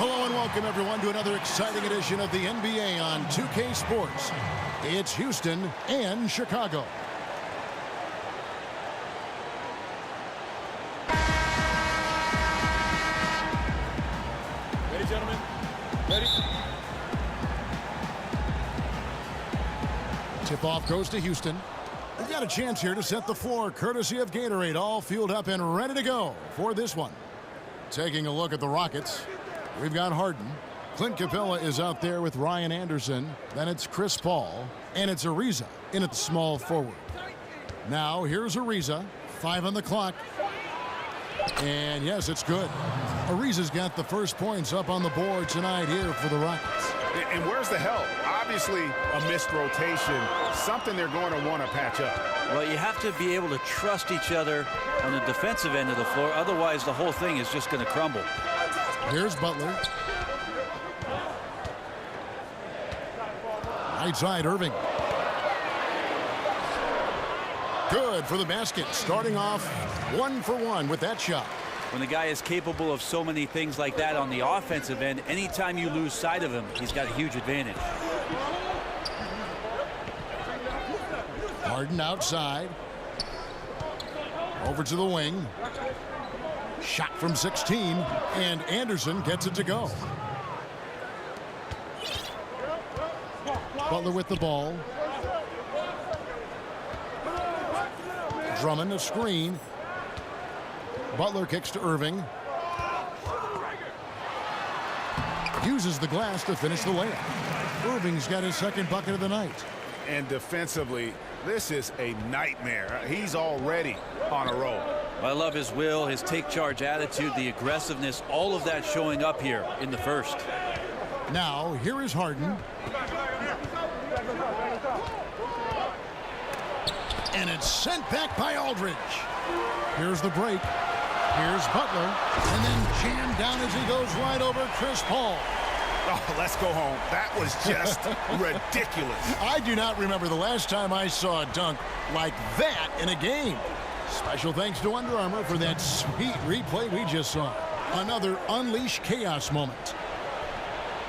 Hello and welcome everyone to another exciting edition of the NBA on 2K Sports. It's Houston and Chicago. Ready, gentlemen? Ready? Tip-off goes to Houston. They've got a chance here to set the floor, courtesy of Gatorade, all fueled up and ready to go for this one. Taking a look at the Rockets, we've got Harden. Clint Capella is out there with Ryan Anderson. Then it's Chris Paul. And it's Ariza in at the small forward. Now here's Ariza. 5 on the clock. And yes, it's good. Ariza's got the first points up on the board tonight here for the Rockets. And where's the help? Obviously a missed rotation. Something they're going to want to patch up. Well, you have to be able to trust each other on the defensive end of the floor. Otherwise, the whole thing is just going to crumble. Here's Butler. Right side, Irving. Good for the basket. Starting off 1 for 1 with that shot. When the guy is capable of so many things like that on the offensive end, anytime you lose sight of him, he's got a huge advantage. Harden outside. Over to the wing. Shot from 16, and Anderson gets it to go. Butler with the ball. Drummond a screen. Butler kicks to Irving. Uses the glass to finish the layup. Irving's got his second bucket of the night. And defensively, this is a nightmare. He's already on a roll. I love his will, his take charge attitude, the aggressiveness, all of that showing up here in the first. Now, here is Harden. And it's sent back by Aldridge. Here's the break. Here's Butler. And then jammed down as he goes right over Chris Paul. Oh, let's go home. That was just ridiculous. I do not remember the last time I saw a dunk like that in a game. Special thanks to Under Armour for that sweet replay we just saw. Another unleash chaos moment.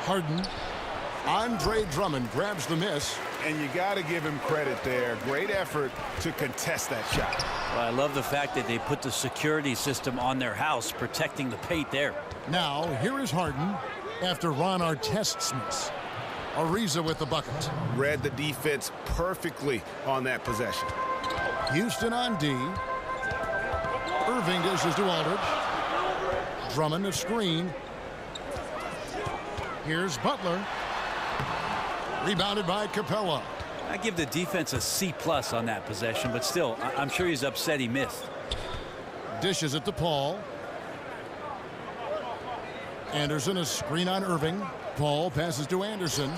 Harden. Andre Drummond grabs the miss. And you got to give him credit there. Great effort to contest that shot. Well, I love the fact that they put the security system on their house, protecting the paint there. Now, here is Harden after Ron Artest's miss. Ariza with the bucket. Read the defense perfectly on that possession. Houston on D. Irving dishes to Aldridge. Drummond a screen. Here's Butler. Rebounded by Capella. I give the defense a C+ on that possession, but still, I'm sure he's upset he missed. Dishes it to Paul. Anderson a screen on Irving. Paul passes to Anderson.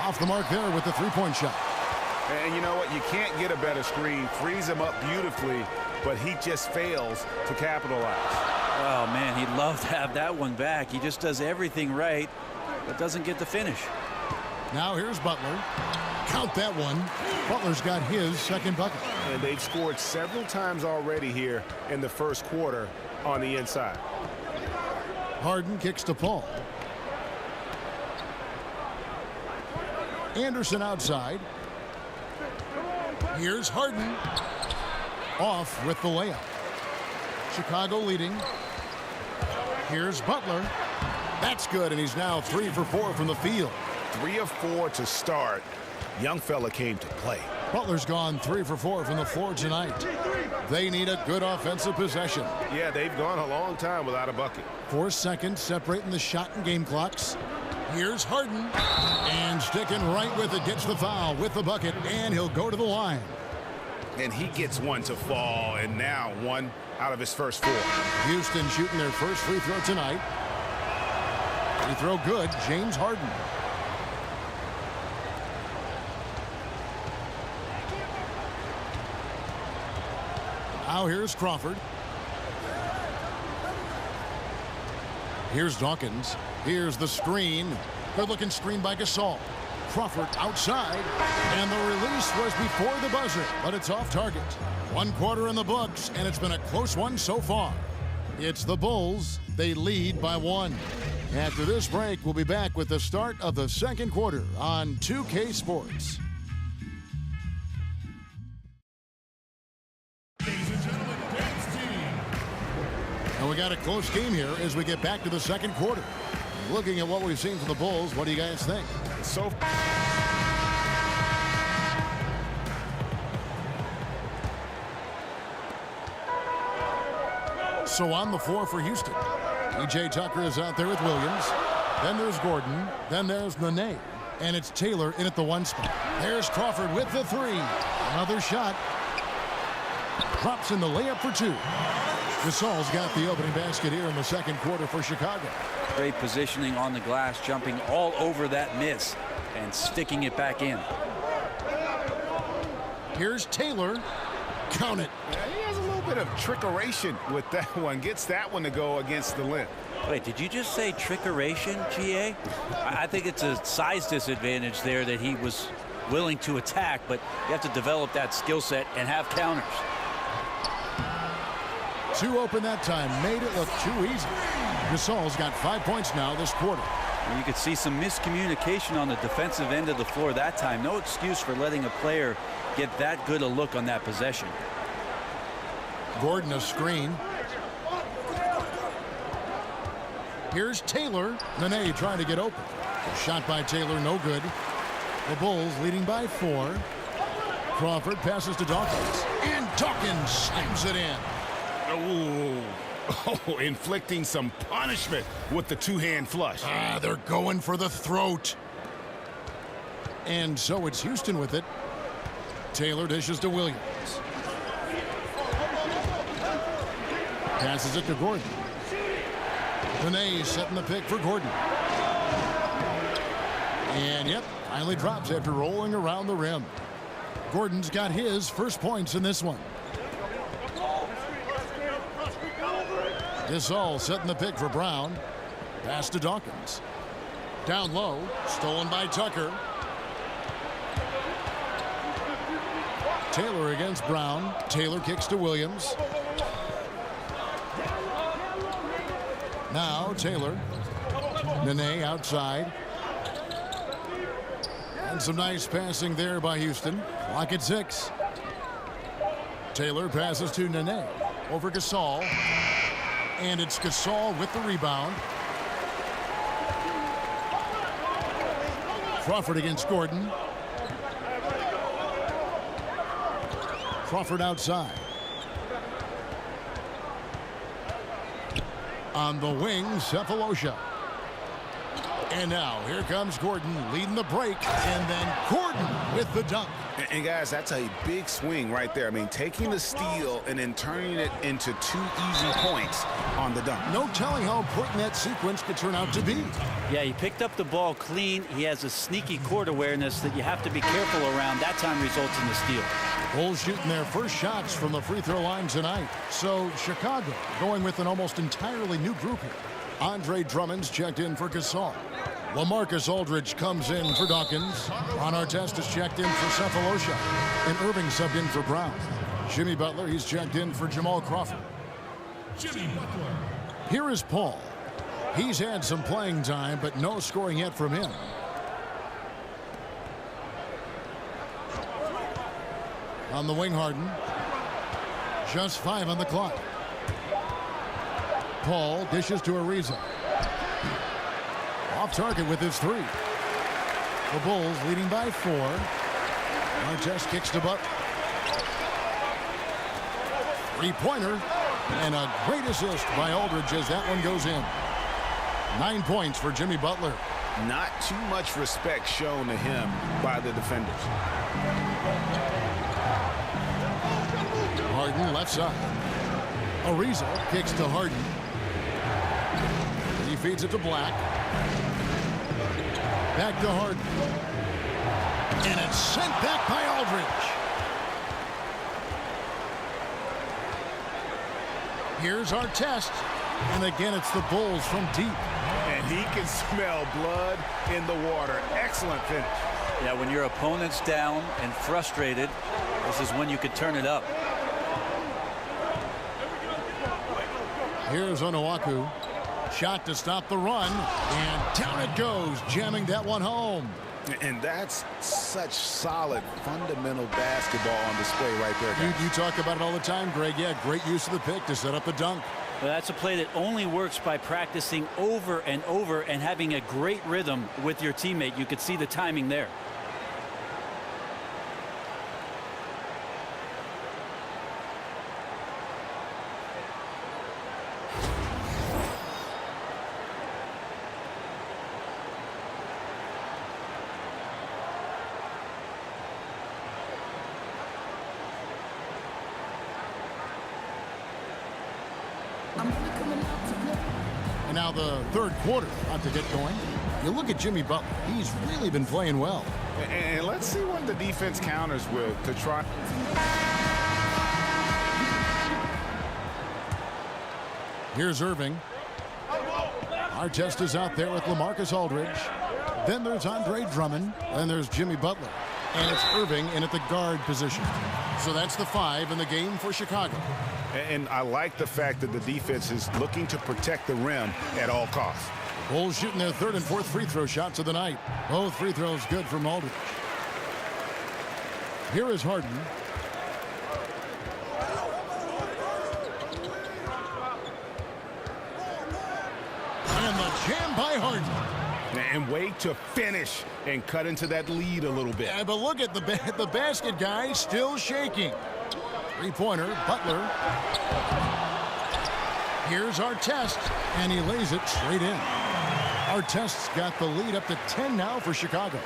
Off the mark there with the three-point shot. And you know what? You can't get a better screen. Frees him up beautifully, but he just fails to capitalize. Oh, man, he'd love to have that one back. He just does everything right, but doesn't get the finish. Now here's Butler. Count that one. Butler's got his second bucket. And they've scored several times already here in the first quarter on the inside. Harden kicks to Paul. Anderson outside. Here's Harden. Off with the layup. Chicago leading. Here's Butler. That's good, and he's now 3 for 4 from the field. 3 of 4 to start. Young fella came to play. Butler's gone 3 for 4 from the floor tonight. They need a good offensive possession. Yeah, they've gone a long time without a bucket. 4 seconds separating the shot and game clocks. Here's Harden. And sticking right with it, gets the foul with the bucket, and he'll go to the line. And he gets one to fall, and now 1 out of his first 4. Houston shooting their first free throw tonight. Free throw good, James Harden. Now here's Crawford. Here's Dawkins. Here's the screen. Good looking screen by Gasol. Crawford outside, and the release was before the buzzer, but it's off target. 1 quarter in the books, and it's been a close one so far. It's the Bulls. They lead by 1. After this break, we'll be back with the start of the second quarter on 2K Sports. And we got a close game here as we get back to the second quarter. Looking at what we've seen from the Bulls, what do you guys think? So on the floor for Houston, P.J. Tucker is out there with Williams. Then there's Gordon. Then there's Nene. And it's Taylor in at the 1 spot. There's Crawford with the 3. Another shot. Drops in the layup for 2. Gasol's got the opening basket here in the second quarter for Chicago. Great positioning on the glass, jumping all over that miss and sticking it back in. Here's Taylor. Count it. He has a little bit of trickeration with that one. Gets that one to go against the limb. Wait, did you just say trickeration, GA? I think it's a size disadvantage there that he was willing to attack, but you have to develop that skill set and have counters. 2 open that time, made it look too easy. Gasol's got 5 points now this quarter. And you could see some miscommunication on the defensive end of the floor that time. No excuse for letting a player get that good a look on that possession. Gordon a screen. Here's Taylor. Nene trying to get open. Shot by Taylor, no good. The Bulls leading by 4. Crawford passes to Dawkins. And Dawkins slams it in. Oh, inflicting some punishment with the 2-hand flush. They're going for the throat. And so it's Houston with it. Taylor dishes to Williams. Passes it to Gordon. Nene setting the pick for Gordon. And yep, finally drops after rolling around the rim. Gordon's got his first points in this one. Gasol setting the pick for Brown. Pass to Dawkins. Down low, stolen by Tucker. Taylor against Brown. Taylor kicks to Williams. Now Taylor. Nene outside. And some nice passing there by Houston. Clock at 6. Taylor passes to Nene. Over Gasol. And it's Gasol with the rebound. Crawford against Gordon. Crawford outside. On the wing, Cephalosha. And now here comes Gordon leading the break. And then Gordon with the dunk. And guys, that's a big swing right there. I mean, taking the steal and then turning it into 2 easy points on the dunk. No telling how important that sequence could turn out to be. Yeah, he picked up the ball clean. He has a sneaky court awareness that you have to be careful around. That time results in the steal. Bulls shooting their first shots from the free throw line tonight. So Chicago going with an almost entirely new group here. Andre Drummond's checked in for Gasol. LaMarcus Aldridge comes in for Dawkins. Ron Artest is checked in for Cephalosha. And Irving subbed in for Brown. Jimmy Butler, he's checked in for Jamal Crawford. Jimmy Butler. Here is Paul. He's had some playing time, but no scoring yet from him. On the wing, Harden. Just 5 on the clock. Paul dishes to Ariza. Off target with his 3. The Bulls leading by 4. Artest kicks to Butler. 3-pointer. And a great assist by Aldridge as that one goes in. 9 points for Jimmy Butler. Not too much respect shown to him by the defenders. Harden left side. Ariza kicks to Harden. He feeds it to Black. Back to Harden. And it's sent back by Aldridge. Here's Artest. And again, it's the Bulls from deep. And he can smell blood in the water. Excellent finish. Yeah, when your opponent's down and frustrated, this is when you could turn it up. Here's Onuaku. Shot to stop the run, and down it goes, jamming that one home. And that's such solid, fundamental basketball on display right there, guys. You talk about it all the time, Greg. Yeah, great use of the pick to set up the dunk. Well, that's a play that only works by practicing over and over and having a great rhythm with your teammate. You could see the timing there. And now the third quarter about to get going. You look at Jimmy Butler. He's really been playing well. And let's see what the defense counters with to try. Here's Irving. Artest is out there with LaMarcus Aldridge. Then there's Andre Drummond. Then there's Jimmy Butler. And it's Irving in at the guard position. So that's the 5 in the game for Chicago. And I like the fact that the defense is looking to protect the rim at all costs. Bulls shooting their third and fourth free throw shots of the night. Both free throws good from Aldridge. Here is Harden. And the jam by Harden. And wait to finish and cut into that lead a little bit. Yeah, but look at the basket guy still shaking. Three-pointer, Butler. Here's Artest, and he lays it straight in. Artest's got the lead up to 10 now for Chicago.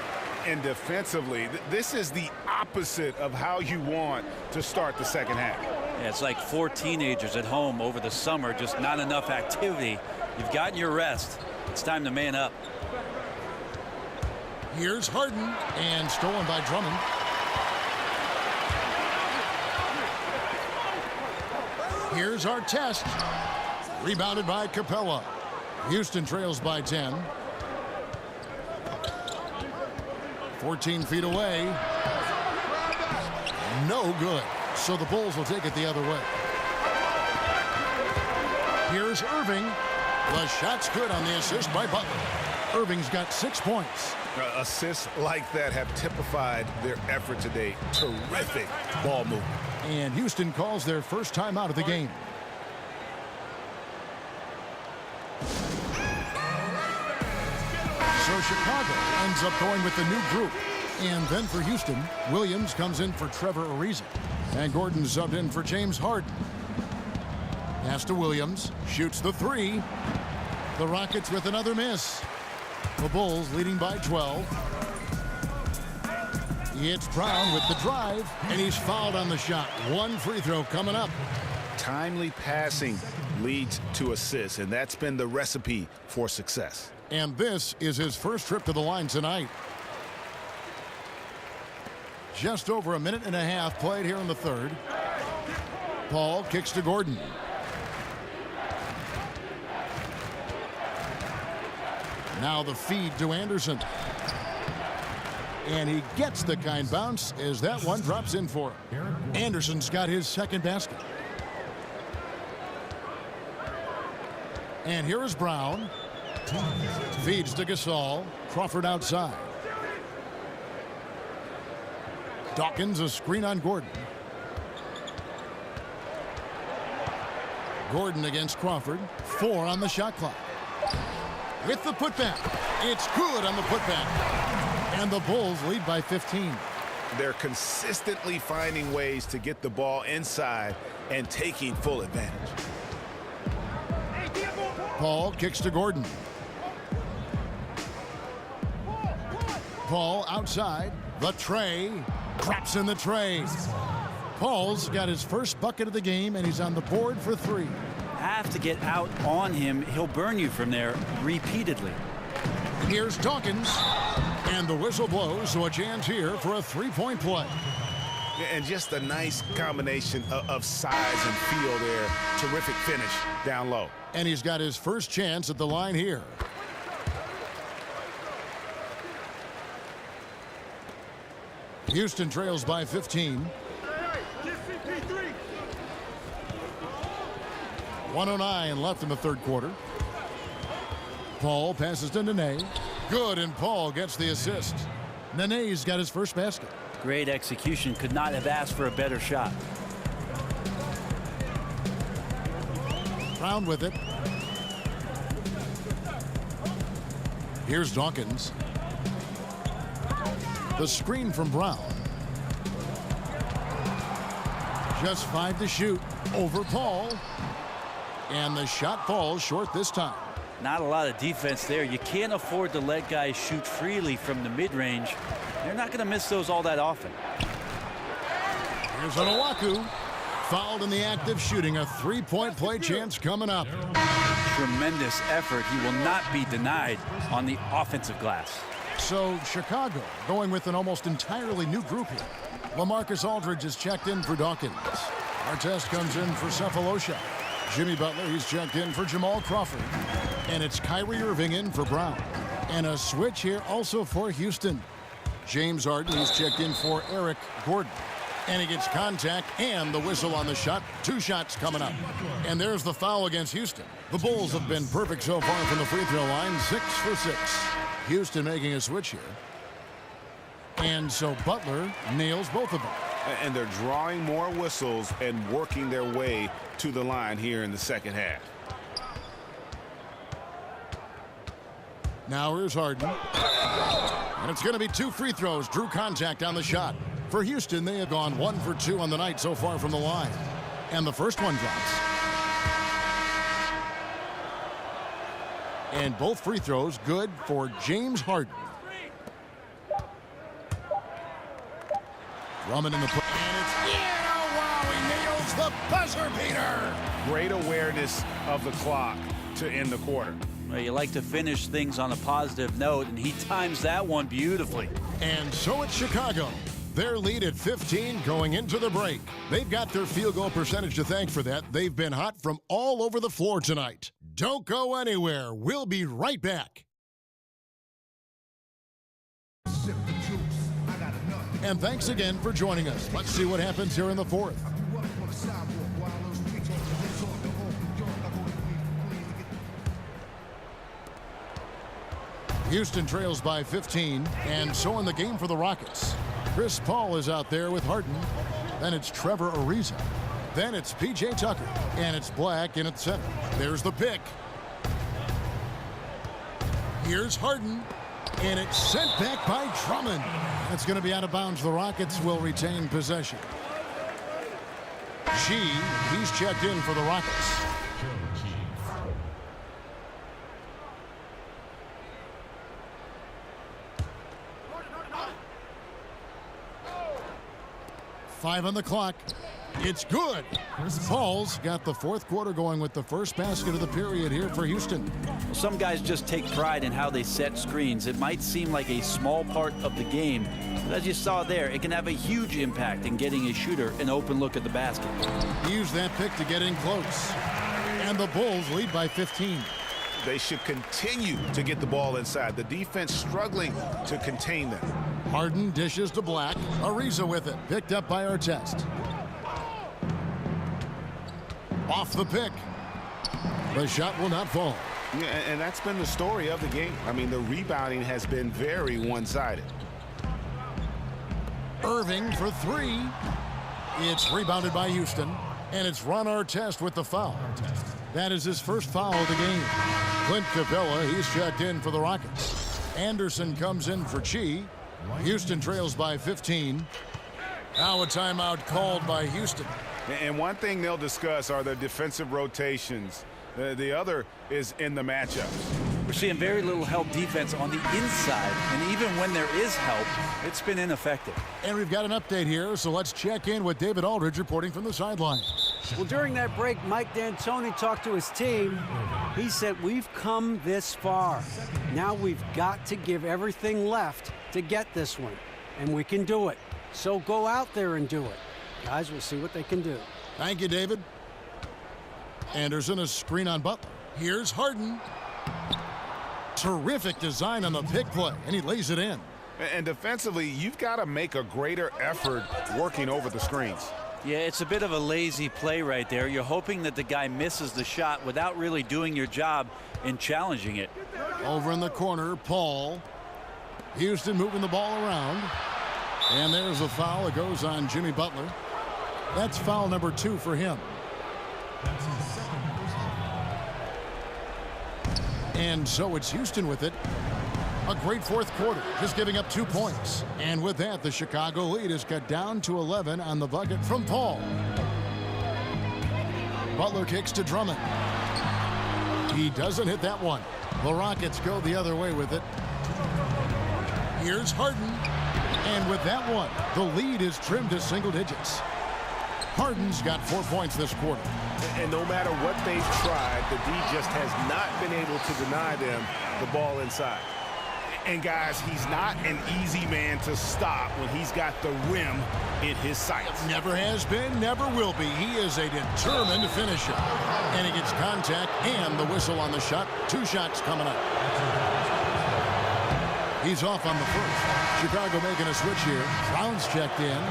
And defensively, this is the opposite of how you want to start the second half. Yeah, it's like 4 teenagers at home over the summer, just not enough activity. You've gotten your rest. It's time to man up. Here's Harden, and stolen by Drummond. Here's Artest. Rebounded by Capella. Houston trails by 10. 14 feet away. No good. So the Bulls will take it the other way. Here's Irving. The shot's good on the assist by Butler. Irving's got 6 points. Assists like that have typified their effort today. Terrific ball movement. And Houston calls their first time out of the game. So Chicago ends up going with the new group. And then for Houston, Williams comes in for Trevor Ariza. And Gordon subbed in for James Harden. Pass to Williams. Shoots the 3. The Rockets with another miss. The Bulls leading by 12. It's Brown with the drive, and he's fouled on the shot. 1 free throw coming up. Timely passing leads to assists, and that's been the recipe for success. And this is his first trip to the line tonight. Just over a minute and a half played here in the third. Paul kicks to Gordon. Now the feed to Anderson. And he gets the kind bounce as that one drops in for him. Anderson's got his second basket. And here is Brown. Feeds to Gasol. Crawford outside. Dawkins a screen on Gordon. Gordon against Crawford. 4 on the shot clock. With the putback. It's good on the putback. And the Bulls lead by 15. They're consistently finding ways to get the ball inside and taking full advantage. Paul kicks to Gordon. Paul outside. The tray. Craps in the tray. Paul's got his first bucket of the game, and he's on the board for 3. Have to get out on him. He'll burn you from there repeatedly. Here's Dawkins. And the whistle blows, so a chance here for a 3-point play. And just a nice combination of size and feel there. Terrific finish down low. And he's got his first chance at the line here. Houston trails by 15. 1:09 left in the third quarter. Paul passes to Nene. Good, and Paul gets the assist. Nene's got his first basket. Great execution. Could not have asked for a better shot. Brown with it. Here's Dawkins. The screen from Brown. Just 5 to shoot. Over Paul. And the shot falls short this time. Not a lot of defense there. You can't afford to let guys shoot freely from the mid-range. They're not going to miss those all that often. Here's Onuaku. Fouled in the act of shooting. A three-point play chance coming up. Tremendous effort. He will not be denied on the offensive glass. So Chicago going with an almost entirely new group here. LaMarcus Aldridge is checked in for Dawkins. Artest comes in for Cephalosha. Jimmy Butler, he's checked in for Jamal Crawford. And it's Kyrie Irving in for Brown. And a switch here also for Houston. James Harden, he's checked in for Eric Gordon. And he gets contact and the whistle on the shot. 2 shots coming up. And there's the foul against Houston. The Bulls have been perfect so far from the free throw line. 6 for 6. Houston making a switch here. And so Butler nails both of them. And they're drawing more whistles and working their way to the line here in the second half. Now here's Harden. And it's going to be 2 free throws. Drew contact on the shot. For Houston, they have gone 1 for 2 on the night so far from the line. And the first one drops. And both free throws good for James Harden. Drummond in the... And it's... Yeah! Wow! He nails the buzzer beater! Great awareness of the clock to end the quarter. Well, you like to finish things on a positive note, and he times that one beautifully. And so it's Chicago. Their lead at 15 going into the break. They've got their field goal percentage to thank for that. They've been hot from all over the floor tonight. Don't go anywhere. We'll be right back. And thanks again for joining us. Let's see what happens here in the fourth. Houston trails by 15, and so in the game for the Rockets. Chris Paul is out there with Harden. Then it's Trevor Ariza. Then it's P.J. Tucker, and it's Black in at center. There's the pick. Here's Harden, and it's sent back by Drummond. It's going to be out of bounds. The Rockets will retain possession. He's checked in for the Rockets. Five on the clock. It's good. Paul's got the fourth quarter going with the first basket of the period here for Houston. Well, some guys just take pride in how they set screens. It might seem like a small part of the game, but as you saw there, it can have a huge impact in getting a shooter an open look at the basket. Use that pick to get in close. And the Bulls lead by 15. They should continue to get the ball inside. The defense struggling to contain them. Harden dishes to Black. Ariza with it. Picked up by Artest. Off the pick. The shot will not fall. Yeah, and that's been the story of the game. I mean, the rebounding has been very one-sided. Irving for 3. It's rebounded by Houston. And it's Ron Artest with the foul. That is his first foul of the game. Clint Capella, he's checked in for the Rockets. Anderson comes in for Chi. Houston trails by 15. Now a timeout called by Houston. And one thing they'll discuss are the defensive rotations. The other is in the matchups. We're seeing very little help defense on the inside, and even when there is help, it's been ineffective. And we've got an update here, so let's check in with David Aldridge reporting from the sideline. Well, during that break, Mike D'Antoni talked to his team. He said, we've come this far. Now we've got to give everything left to get this one, and we can do it. So go out there and do it. Guys, we'll see what they can do. Thank you, David. Anderson, a screen on Butler. Here's Harden. Terrific design on the pick play, and he lays it in. And defensively, you've got to make a greater effort working over the screens. Yeah, it's a bit of a lazy play right there. You're hoping that the guy misses the shot without really doing your job in challenging it. Over in the corner, Paul. Houston moving the ball around. And there's a foul. It goes on Jimmy Butler. That's foul number 2 for him. And so it's Houston with it. A great fourth quarter, just giving up 2 points. And with that, the Chicago lead is cut down to 11 on the bucket from Paul. Butler kicks to Drummond. He doesn't hit that one. The Rockets go the other way with it. Here's Harden. And with that one, the lead is trimmed to single digits. Harden's got 4 points this quarter. And no matter what they've tried, the D just has not been able to deny them the ball inside. And guys, he's not an easy man to stop when he's got the rim in his sights. Never has been, never will be. He is a determined finisher. And he gets contact and the whistle on the shot. 2 shots coming up. He's off on the first. Chicago making a switch here. Brown's checked in.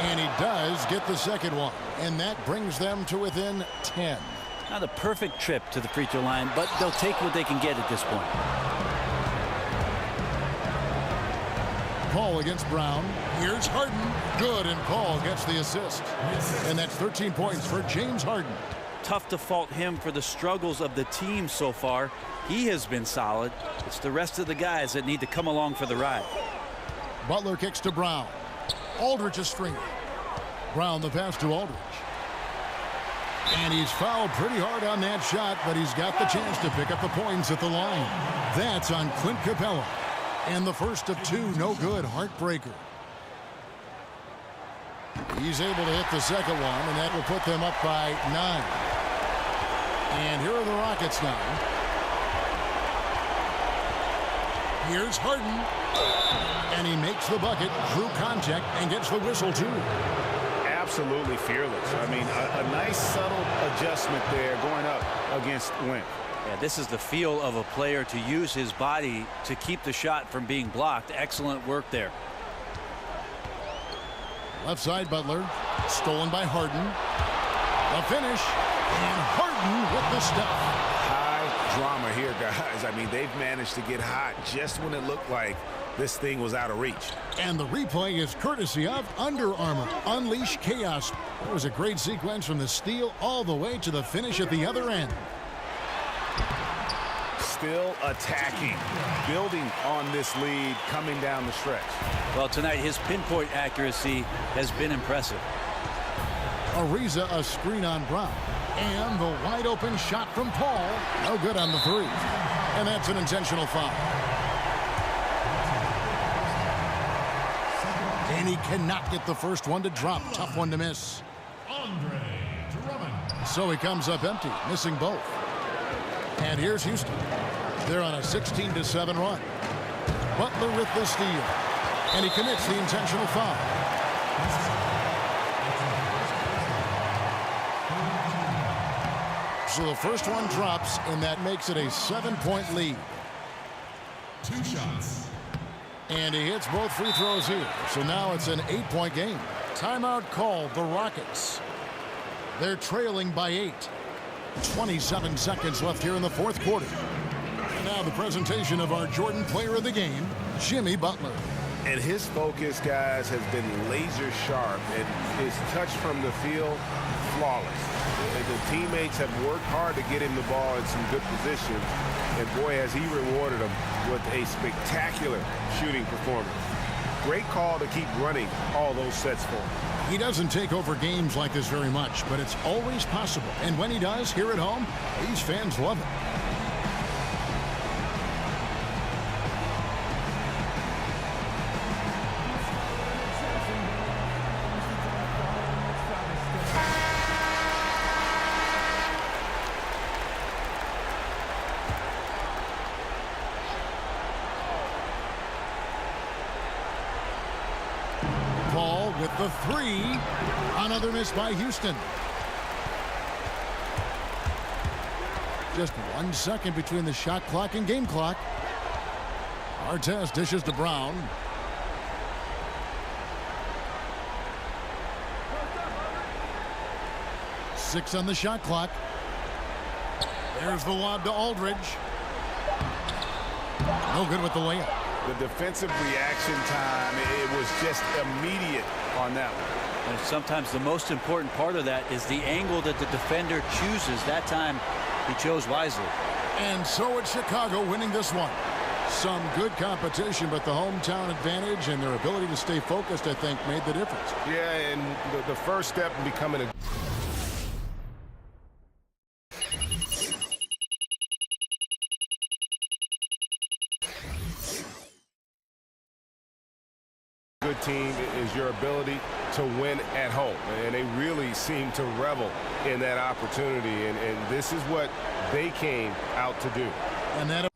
And he does get the second one. And that brings them to within 10. Not a perfect trip to the free throw line, but they'll take what they can get at this point. Paul against Brown. Here's Harden. Good, and Paul gets the assist. And that's 13 points for James Harden. Tough to fault him for the struggles of the team so far. He has been solid. It's the rest of the guys that need to come along for the ride. Butler kicks to Brown. Aldridge is stringing. Brown the pass to Aldridge. And he's fouled pretty hard on that shot, but he's got the chance to pick up the points at the line. That's on Clint Capella. And the first of 2, no good, heartbreaker. He's able to hit the second one, and that will put them up by 9. And here are the Rockets now. Here's Harden. And he makes the bucket, through contact, and gets the whistle, too. Absolutely fearless. I mean, a nice subtle adjustment there going up against Wimp. Yeah, this is the feel of a player to use his body to keep the shot from being blocked. Excellent work there. Left side, Butler. Stolen by Harden. A finish. And Harden with the stuff. High drama here, guys. I mean, they've managed to get hot just when it looked like this thing was out of reach. And the replay is courtesy of Under Armour. Unleash chaos. It was a great sequence from the steal all the way to the finish at the other end. Still attacking, building on this lead coming down the stretch. Well, tonight his pinpoint accuracy has been impressive. Ariza a screen on Brown. And the wide open shot from Paul. No good on the 3. And that's an intentional foul. And he cannot get the first one to drop. Tough one to miss. So he comes up empty, missing both. And here's Houston. They're on a 16-7 run. Butler with the steal. And he commits the intentional foul. So the first one drops, and that makes it a 7-point lead. 2 shots. And he hits both free throws here. So now it's an 8-point game. Timeout called the Rockets. They're trailing by 8. 27 seconds left here in the fourth quarter. And now the presentation of our Jordan Player of the Game, Jimmy Butler. And his focus, guys, has been laser sharp, and his touch from the field, flawless. The teammates have worked hard to get him the ball in some good positions, and boy, has he rewarded them with a spectacular shooting performance. Great call to keep running all those sets for him. He doesn't take over games like this very much, but it's always possible. And when he does, here at home, these fans love it. Paul with the 3. Another miss by Houston. Just 1 second between the shot clock and game clock. Artest dishes to Brown. 6 on the shot clock. There's the lob to Aldridge. No good with the layup. The defensive reaction time, it was just immediate on that one. And sometimes the most important part of that is the angle that the defender chooses. That time he chose wisely. And so it's Chicago winning this one. Some good competition, but the hometown advantage and their ability to stay focused, I think, made the difference. Yeah, and the first step in becoming a good team is your ability to win at home, and they really seem to revel in that opportunity, and this is what they came out to do. And that